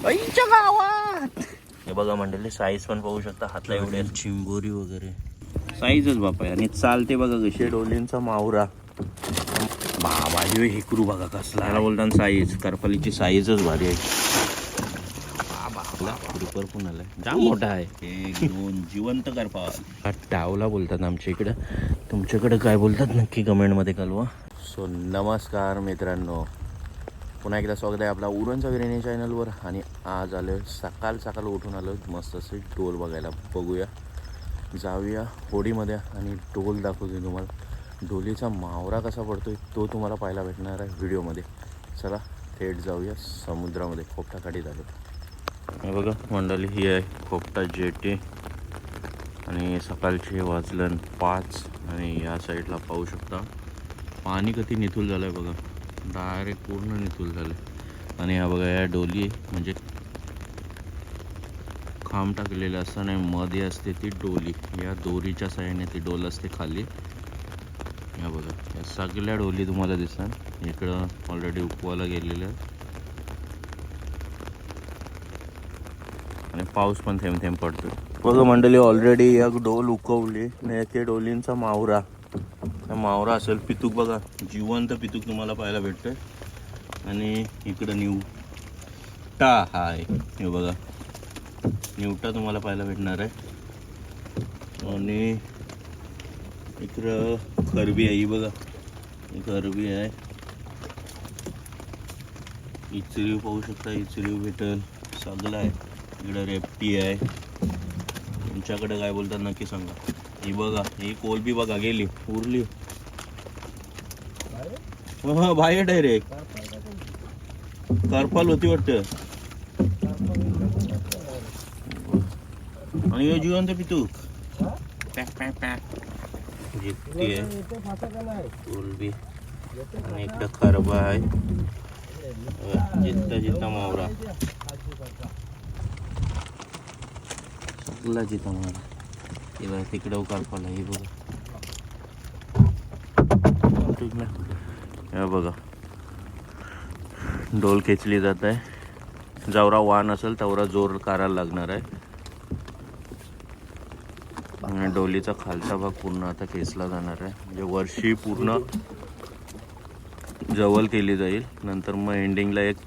आईच्या गावात हे बघा मंडळी, साईज पण पाहू शकता, हातला एवढे चिंबोरी वगैरे साईजच बापा. आणि चालते बघा कशी डोलींचा मावरा. बाबा हेकरू बघा कसला, याला बोलताना साईज. करपालीची साईजच भारी आहे. रुपर पण आलाय, जाम मोठा आहे. एक दोन जिवंत करपाल टावला बोलतात आमच्या इकडं. तुमच्याकडे काय बोलतात नक्की कमेंटमध्ये कळवा. सो नमस्कार मित्रांनो, पुन्हा एकदा स्वागत आहे आपला उरणचा बिर्याणी चॅनलवर. आणि आज आलो सकाळ सकाळ उठून आलो मस्त असे डोल बघायला. बघूया, जाऊया होडीमध्ये आणि डोल दाखवतो तुम्हाला. डोलीचा मावरा कसा पडतोय तो तुम्हाला पाहायला भेटणार आहे व्हिडिओमध्ये. चला थेट जाऊया समुद्रामध्ये. खोपटाकाठी आलो. हे बघा मंडळी, ही आहे खोपटा जेटी. आणि सकाळचे वाजलं 5 आणि या साईडला पाहू शकता पाणी किती निथूल झालं आहे बघा. डायरेक्ट पूर्ण निथूल झालं. आणि हा बघा, या डोली म्हणजे खांब टाकलेलं असतं नाही, मध्ये असते ती डोली. या दोरीच्या साह्याने ती डोल असते खाली. या बघा, या सगळ्या डोली तुम्हाला दिसतात. इकडं ऑलरेडी उपवायला गेलेलं आहे. आणि पाऊस पण थेंब थेंब पडतो बघा मंडळी. ऑलरेडी एक डोल उकवली आणि एके डोलींचा मावरा. मावरा असेल पितूक बघा, जिवंत पितूक तुम्हाला पाहायला भेटतोय. आणि इकडं निवटा हाय, हे बघा निवटा तुम्हाला पाहायला भेटणार आहे. आणि इकडं खरबी आहे, ही बघा खरबी आहे. इचरीव पाहू शकता, इचरीव भेटल सगळं आहे. इकडं रेपटी आहे. तुमच्याकडे काय बोलतात नक्की सांगा. ही बघा, ही कोलबी बघा गेली, उरली बाहेर डायरेक्ट. करपाल होती वाटतं. आणि हे जिवंत पितूक जिप्ती आहे, कोलबी. आणि इकडं खरबा आहे, जित्ता जित्ता मावरा सगळा जिता मावरा. हे बघा तिकडं करपाल आहे, हे बघा. हे बघा डोल खेचली जात आहे. जेवढा वाहन असेल तेवढा जोर करायला लागणार आहे. आणि डोलीचा खालचा भाग पूर्ण आता खेचला जाणार आहे. म्हणजे वर्षी पूर्ण जवळ केली जाईल. नंतर मग एंडिंगला एक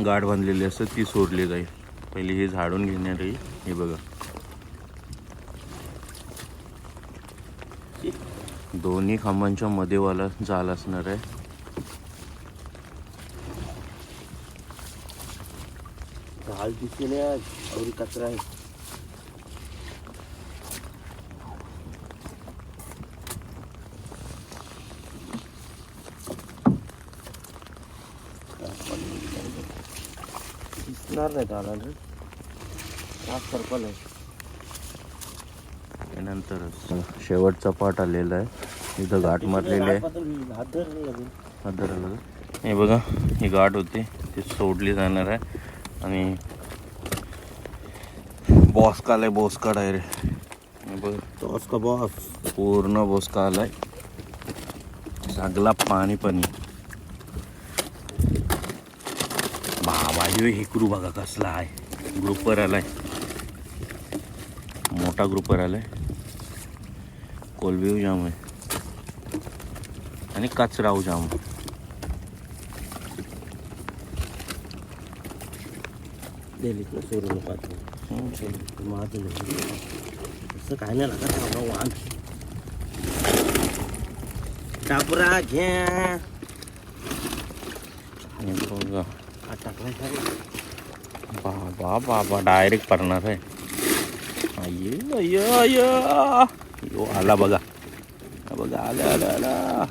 गाठ बांधलेली असते ती सोडली जाईल. पहिली ही झाडून घेण्यात येईल. हे बघा दोन्ही खांबांच्या मध्ये वाला जाल असणार आहे. झाल दिसते नाही आज, अवरी कचरा आहे. दिसणार नाही त्याला रे, सर्कल आहे. त्यानंतर शेवटचा पाठ आलेला आहे. इथं गाठ मारलेली आहे. हे बघा, ही गाठ होती ती सोडली जाणार आहे. आणि बॉस आलाय, बॉस आहे रे. बॉस का बॉस, पूर्ण बॉस का आलाय. सगळा पाणी पाणी. बाबा हेकरू बघा कसला आहे. ग्रुपवर आलाय, मोठा ग्रुपवर आलाय. कोलबी जाम आहे आणि कचरा जाम. दिल्लीत ना सोडून पाहतो माझं असं काय नाही लागत. वाहन टापरा घ्या बघा. बाबा बाबा डायरेक्ट पडणार आहे. यो आला बघा, बघा आला आला आला.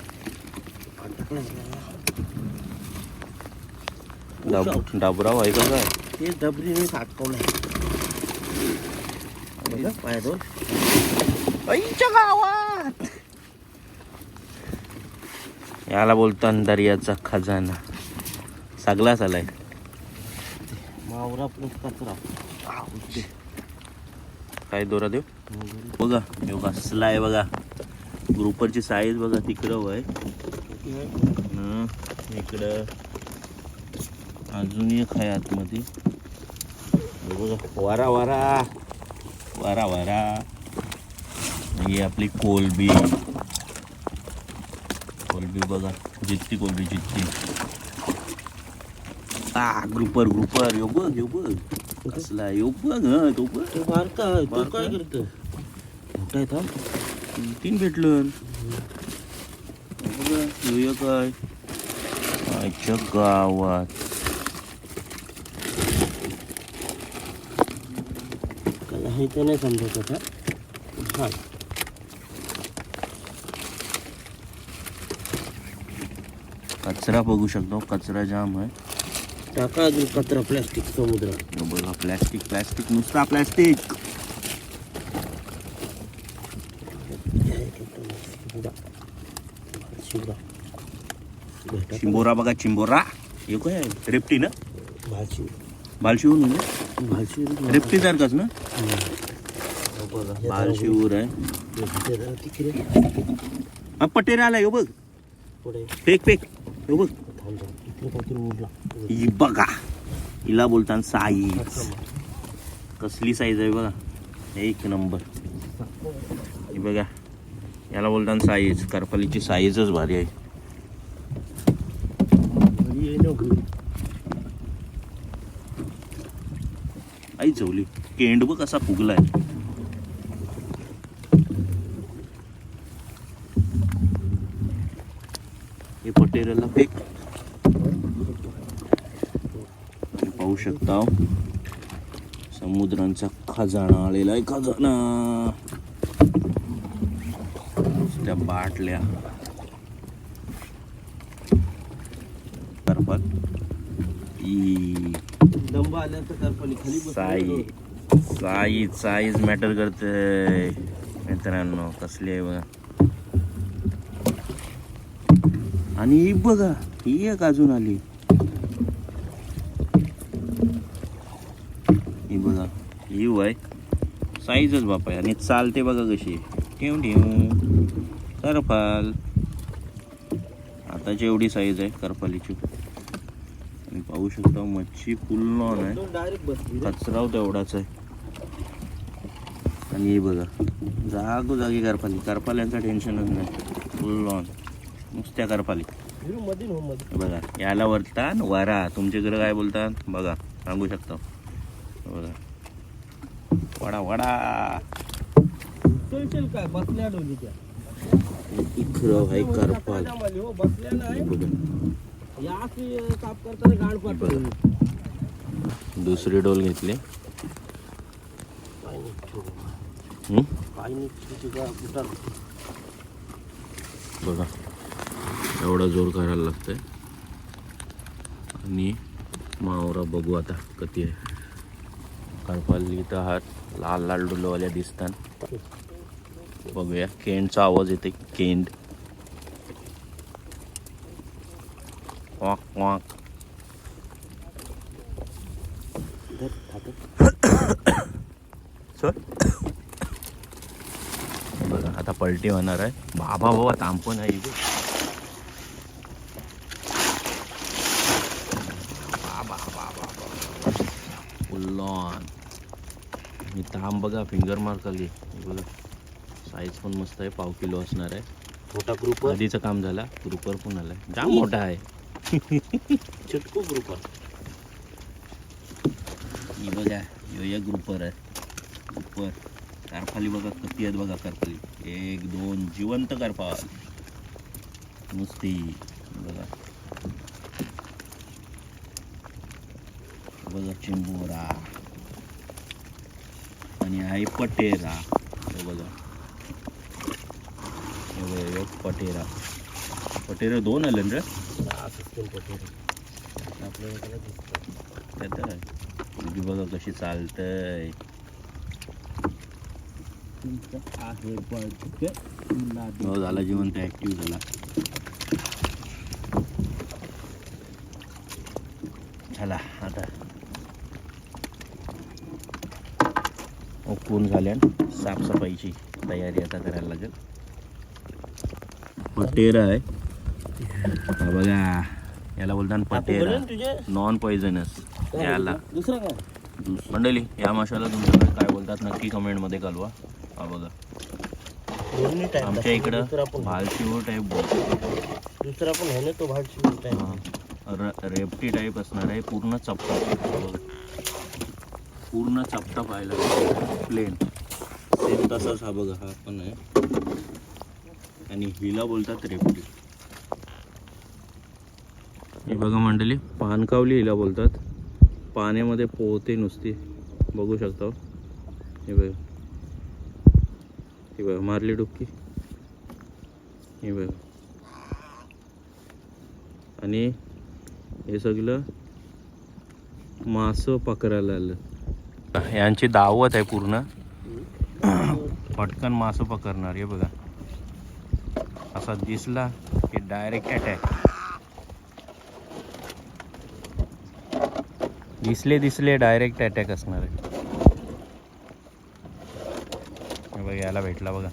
डाबराव आहे का काय? ते डबरीने साठवलंय पाय दोन. आईच्या गावात याला बोलतात दर्याचा खजाना. सगळाच आलाय. मावरा प्लस कचरा. काय दोरा देऊ बघा. हे कसला आहे बघा. ग्रुपरची साईज बघा. तिकडं आहे, इकडं अजून एक आहे आतमध्ये. हे बघा, वारा वारा वारा वारा. ही आपली कोलबी. कोलबी बघा, जित्ती कोलबी जित्ती. Grouper grouper. यो बघ यो बघ कसला, यो बघ. तो बघ बारका आहे. तो काय करतो? मोठा आहे थांब. 3 भेटलं. बघा यो काय आजच्या गावात. त्याला हे तर नाही समजत आता. हा कचरा बघू शकतो, कचरा जाम आहे. टाका अजून कचरा, प्लॅस्टिक समुद्र. बघा प्लॅस्टिक प्लॅस्टिक, नुसता प्लॅस्टिक. चिंबोरा बघा, चिंबोरा. हे काय आहे? रेपटी ना? भालशिव म्हणजे रेपटी सारखाच ना? भालशिवर आहे. पटेरा आला. यो बघ फेक फेक. यो बघ ही बघा, हिला बोलतात साईज. कसली साईज आहे बघा, 1 नंबर. ही बघा, याला बोलतात साईज. करपालीची साईजच भारी आहे. आई झवली. केंड बघ कसा फुगलाय. हे पटेराला फेक. पाहू शकता समुद्रांचा खजाना आलेला आहे. खजाना, त्या बाटल्या. करपाल दंबा आल्यानंतर करपाली खाली साईज साईज मॅटर करते मित्रांनो. कसली आहे बघा. आणि ही बघा, ही एक अजून आली. ही बघा, ही आहे साईजच बापा. आणि चालते बघा कशी. ठेव ठेव करपाल. आताची एवढी साईज आहे करपालीची. आणि पाहू शकता मच्छी फुल लॉन आहे. कचराव तेवढाच आहे. आणि हे बघा, जागोजागी करपाली. करपाल्यांचं टेन्शनच नाही. फुल लॉन नुसत्या करपाली. बघा याला वरतात वारा. तुमच्याकडे काय बोलतात बघा, सांगू शकता. बघा वडा वडा. काय बसल्या डोलीच्या इखरं आहे करपाल. दुसरी डोल घेतली. बघा एवढा जोर करायला लागतंय. आणि मावरा बघू आता किती आहे. करपाल इथं हात लाल लाल डुलवाल्या दिसतात. बघूया. केंडचा आवाज येते. Canned quack quack. बघा आता पलटी होणार आहे. बाबा बाबा तांपण आहे. फुल्लॉन. मी तांब बघा, फिंगर मार्क आली बघा. साईज पण मस्त आहे. 1/2 किलो असणार आहे. मोठा ग्रुप. आधीचं काम झाला. ग्रुपर पण आलाय. जाम मोठा आहे. चटको ग्रुपर. ही बघा, यो एक ग्रुपर आहे. ग्रुपर करपाली बघा किती आहेत बघा. करपाली 1 2 जिवंत करपाल नुसती बघा. बघा चिंबोरा. आणि आहे पटेरा. हे बघा, एक पटेरा. पटेरा 2 आले रे. आपल्याला बघा कशी चालतंय. झाला जिवंत, ऍक्टिव्ह झाला. झाला आता ओकून झाल्या. साफसफाईची तयारी आता करायला लागेल. पटेरा आहे हा बघा. याला बोलतात पटेरा, नॉन पॉइझनस. याला दुसरा काय मंडळी या माशाला तुमच्याकडे काय बोलतात नक्की कमेंटमध्ये कळवा. हा बघा आमच्या इकडं भालशिवूर टाईप बोलतात. दुसरा पण आहे ना तो भालशिवूर टाईप, रेपटी टाईप असणार आहे. पूर्ण चपटा, पूर्ण चपटा पाहायला प्लेन सेम तसाच. हा बघा हा पण आहे आणि हिला बोलतात रेपटी. हे बघा मंडळी पानकावली हिला बोलतात. पाण्यामध्ये पोहते नुसती, बघू शकता. हे बघा, हे बघा मारली डुबकी. हे बघा आणि हे सगळं मासं पकडायला आलं. यांची दावत आहे पूर्ण, पटकन मासं पकडणार. हे बघा असा दिसला की डायरेक्ट अटॅक. दिसले डायरेक्ट अटॅक असणार आहे. हे बघा याला भेटला बघा.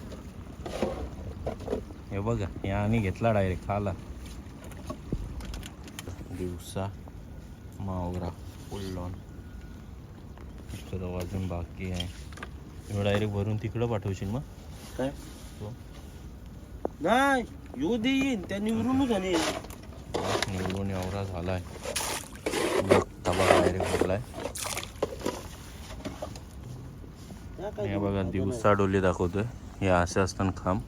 हे बघा याने घेतला डायरेक्ट खाला. दिवसा मावरा फुल ऑन. इकडं वाजून बाकी आहे. डायरेक्ट भरून तिकडं पाठवशील मग काय नाही येऊ देईन त्या निवडूनच आणि निवडून एवढा झालाय. डायरेक्ट भरलाय. हे बघा दिवसा डोली दाखवतोय. हे असे असताना खांब,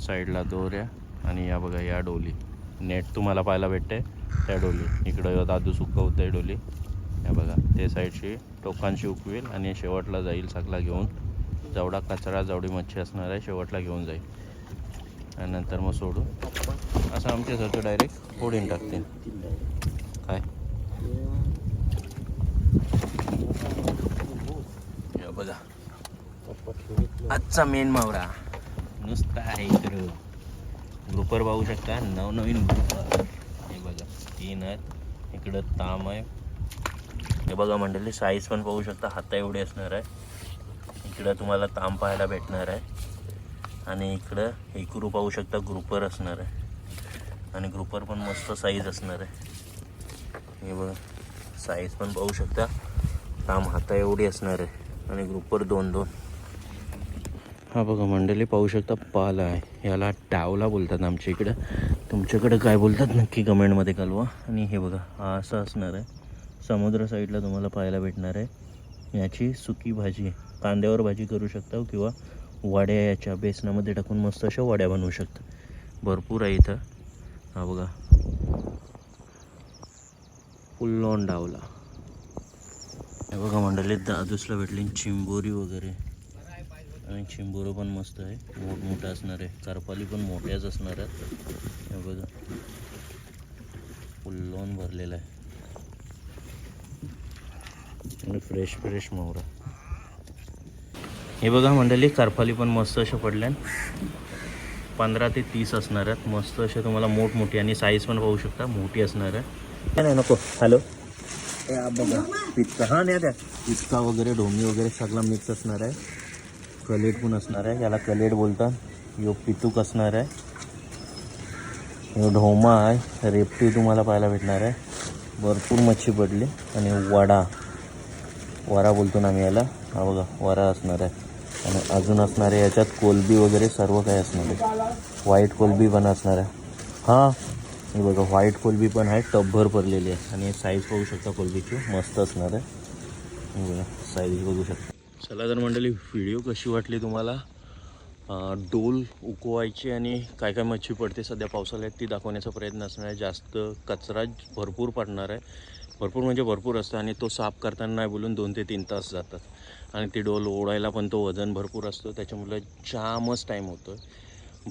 साईडला दोऱ्या आणि या बघा या डोली. नेट तुम्हाला पाहायला भेटते त्या डोली. इकडं दादू सुकवतंय डोली. हे बघा ते साईडशी टोकांशी उकवेल आणि शेवटला जाईल सगळा घेऊन. जेवढा कचरा जेवढी मच्छी असणार आहे शेवटला घेऊन जाईल आणि नंतर मग सोडून असं आमच्यासारखं डायरेक्ट फोडून टाकतील. काय बघा आजचा मेन मावरा नुसता आहे. इकडं ग्रुपर पाहू शकता, नवनवीन ग्रुपर. हे बघा 3 आहेत. इकडं ताम आहे. हे बघा मंडळी साईज पण पाहू शकता, हाता एवढी असणार आहे. इकडं तुम्हाला ताम पाहायला भेटणार आहे आणि इकडं एकरू पाहू शकता ग्रुपर असणार आहे आणि ग्रुपर पण मस्त साईज असणार आहे. हे बघा साईज पण पाहू शकता, ताम हाता एवढी असणार आहे आणि ग्रुपर 2-2. हा बघा मंडळी पाहू शकता पाल आहे. याला टावला बोलतात आमच्या इकडं. तुमच्याकडं काय बोलतात नक्की कमेंटमध्ये कळवा. आणि हे बघा हा असं असणार आहे. समुद्र साईडला तुम्हाला पाहायला भेटणार आहे. याची सुकी भाजी, कांद्यावर भाजी करू शकता किंवा वड्या याच्या बेसनामध्ये टाकून मस्त अशा वड्या बनवू शकता. भरपूर आहे इथं. हा बघा फुल ऑन डावला. हे बघा मंडळी दादूसला भेटली चिंबोरी वगैरे आणि चिंबोरं पण मस्त आहे, मोठमोठं असणार आहे. करपाली पण मोठ्याच असणार आहेत. हे बघा फुल ऑन भरलेला आहे आणि फ्रेश मोहरा. हे बघा मंडळी करपाली पण मस्त अशा पडल्या. 15 ते 30 असणार आहेत. मस्त अशा तुम्हाला मोठमोठी आणि साईज पण पाहू शकता मोठी असणार आहे. काय नाही नको. हॅलो बघा पिचका, हा नाही द्या पिचका वगैरे ढोमी वगैरे सगळा मिक्स असणार आहे. कलेट पण असणार आहे, याला कलेट बोलतात. यो पितूक असणार आहे. यो ढोमा आहे. रेपटी तुम्हाला पाहायला भेटणार आहे. भरपूर मच्छी पडली आणि वरा बोलतो ना आम्ही याला. हा बघा वरा असणार आहे आणि अजून असणार आहे याच्यात कोलबी वगैरे सर्व काही असणार आहे. व्हाईट कोलबी पण असणार आहे. हां हे बघा व्हाईट कोलबी पण आहे, टबभर भरलेली आहे आणि साईज पाहू शकता कोलबीची मस्त असणार आहे. हे बघा साईज बघू शकता. चला तर मंडळी व्हिडिओ कशी वाटली तुम्हाला. डोल उकवायची आणि काय काय मच्छी पडते सध्या पावसाळ्यात ती दाखवण्याचा प्रयत्न असणार आहे. जास्त कचरा भरपूर पडणार आहे. भरपूर म्हणजे भरपूर असतं आणि तो साफ करताना नाही बोलून 2 ते 3 तास जातात आणि ती डोल ओढायला पण तो वजन भरपूर असतो. त्याच्यामुळे जामच टाईम होतो.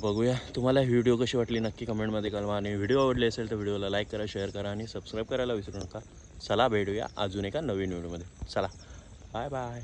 बघूया तुम्हाला व्हिडिओ कशी वाटली नक्की कमेंटमध्ये कळवा आणि व्हिडिओ आवडली असेल तर व्हिडिओला लाईक करा, शेअर करा आणि सबस्क्राईब करायला विसरू नका. चला भेटूया अजून एका नवीन व्हिडिओमध्ये. चला बाय बाय.